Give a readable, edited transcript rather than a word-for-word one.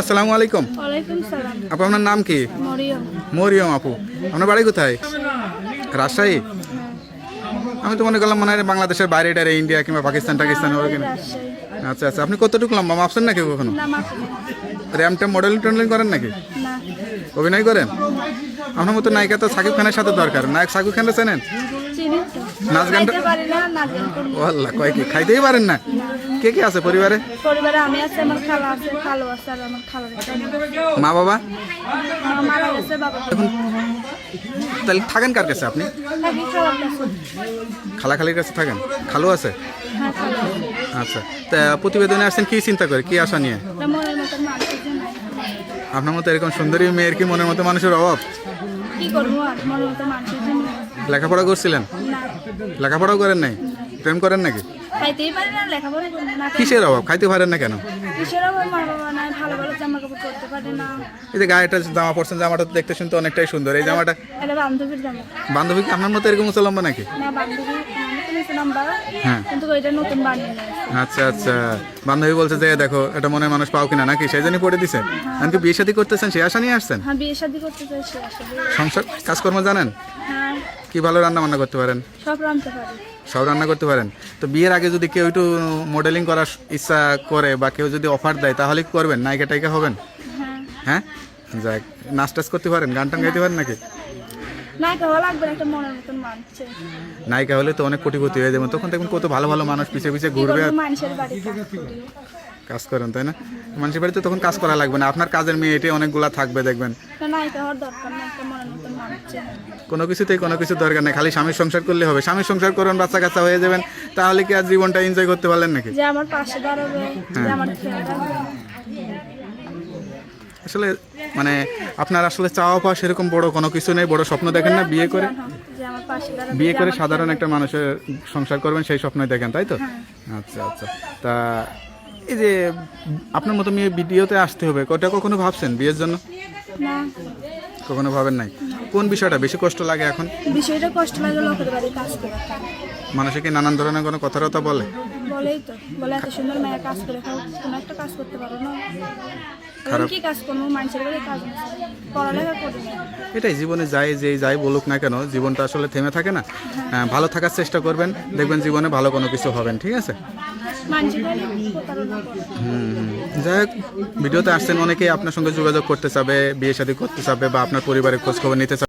আসসালামু আলাইকুম। ওয়ালাইকুম সালাম। আপু আপনার নাম কি? মরিয়ম। মরিয়ম আপু, আপনার বাড়ি কোথায়? রাজশাহী। আমি তো মনে করলাম মনে হয় বাংলাদেশের বাইরে টাইরে, ইন্ডিয়া কিংবা পাকিস্তান টাকিস্তান হবে কিনা। রাজশাহী। আচ্ছা আচ্ছা, আপনি কতটুকু লম্বা মাপছেন নাকি কখনো? না মাপি না। র্যাম ট্যাম মডেলিং টডেলিং করেন নাকি? না। অভিনয় করেন? আপনার মতো নায়িকা তো সাকিব খানের সাথে দরকার। নায়ক সাকিব খানটা চেনেন? চিনি তো। নাচ গানটা খাইতে পারি না, নাচ গান করি ও আল্লাহ, কয় কি খাইতেই পারেন না? কে কে আছে পরিবারে? পরিবারে আমি আছে, আমার খালা আছে, খালু আছে, আর আমার খালার আছে। মা বাবা? মা মারা গেছে, বাবা তাহলে থাকেন কার কাছে আপনি? থাকি খালার কাছে। খালাখালির কাছে থাকেন? খালু আছে? হ্যাঁ খালা আছে। আচ্ছা, তা প্রতিবেদনে আসছেন কি চিন্তা করে, কি আশা নিয়ে? না মনের মতন মানুষ আছে না। আপনার মতো এরকম সুন্দরী মেয়ের কি মনের মতো মানুষের অভাব? কি করবো আর, মনের মতো মানুষ আছে না। লেখাপড়া করছিলেন? না। লেখাপড়াও করেন নাই? প্রেম করেন নাকি? খাইতেই পারি না, লেখাপড়া করি না। কিসের অভাব, খাইতে পারেন না কেন? কিসের অভাব, মা বাবা নাই, ভালো ভালো জামা কাপড় পরতে পারে না। এই যে গায়ে একটা জামা পরছেন, জামাটা তো দেখতে শুনতে অনেকটাই সুন্দর। এই জামাটা এটা বান্ধবীর জামা। বান্ধবী কি আপনার মতো এরকম উঁচু লম্বা নাকি? না বান্ধবী নতুন নাম্বার, হ্যাঁ। কিন্তু ওইটা নতুন বানিয়ে নিয়েছে। আচ্ছা আচ্ছা, বান্ধবী বলছে যে দেখো এটা মনে মানুষ পাও কিনা নাকি, সেই জন্যই পড়ে দিছে। এমনকি বিয়ে শাদী করতেছেন সেই আশা নিয়ে আসছেন? হ্যাঁ বিয়ে শাদী করতে চাইছি আসলে। সংসার কাজকর্ম জানেন? হ্যাঁ কি ভালো রান্না বান্না করতে পারেন? সব রাঁধতে পারি। সব রান্না করতে পারেন? তো বিয়ের আগে যদি কেউ একটু মডেলিং করার ইচ্ছা করে বা কেউ যদি অফার দেয় তাহলে কি করবেন? নায়িকা টাইকা হবেন? হ্যাঁ হ্যাঁ, যাক। নাচ টাচ করতে পারেন, গান টান গাইতে পারেন নাকি? না কেউ লাগবে না, একটা মনের মতন মানছে। নায়িকা হলে তো অনেক কোটিপতি হয়ে যাবেন, তখন দেখুন কত ভালো ভালো মানুষ পিছিয়ে পিছিয়ে কি ঘুরবে করবো, আর মানুষের বাড়ি কাজ করি। কাজ করেন, তাই না? মানুষের বাড়িতে তখন কাজ করা লাগবে না, আপনার কাজের মেয়ে এটাই অনেকগুলা থাকবে দেখবেন। না নায়িকা হওয়ার দরকার না, একটা মনের মতন মানছে। কোনো কিছুতেই কোনো কিছু দরকার নেই, খালি স্বামীর সংসার করলে হবে। স্বামীর সংসার করুন, বাচ্চা কাচ্চা হয়ে যাবেন, তাহলে কি আর জীবনটা এনজয় করতে পারলেন নাকি? যে আমার পাশে দাঁড়াবে, যে আমার খেয়াল রাখবে। আসলে মানে আপনার আসলে চাওয়া পাওয়া সেরকম বড় কোনো কিছু নেই, বড় স্বপ্ন দেখেন না বিয়ে করে? যে আমার পাশে দাঁড়াবে, বিয়ে যে করে আমার সাধারণ খেয়াল একটা মানুষের সংসার করবেন সেই স্বপ্নই দেখেন, তাই তো? আচ্ছা আচ্ছা, তা এই যে আপনার মতো মেয়ে ভিডিওতে আসতে হবে, ওটা কখনো ভাবছেন বিয়ের জন্য? রাখবে। না কখনো ভাবেন নাই? কোন বিষয়টা বেশি কষ্ট লাগে এখন? বিষয়টা কষ্ট লাগে, লোকের বাড়ি কাজ করে খায়। মানুষে কি নানান ধরনের কোনো কথাবার্তা বলে? বলেই তো, বলে এত সুন্দর মেয়ে কাজ করে খাও, কোনো একটা কাজ করতে পারো না। খারাপ। কি কাজ করবো, মানুষের বাড়ি কাজ না, পড়ালেখা করি না। এটাই জীবনে যাই বলুক না কেন, জীবনটা আসলে থেমে থাকে না। ভালো থাকার চেষ্টা করবেন, দেখবেন জীবনে ভালো কোনো কিছু হবেন, ঠিক আছে? মানুষের বাড়ি প্রতারণা করে। যাই হোক, ভিডিওতে আসছেন অনেকেই আপনার সঙ্গে যোগাযোগ করতে চাবে, বিয়ে শাদী করতে চাবে বা আপনার পরিবারের খোঁজ খবর নিতে চাবে।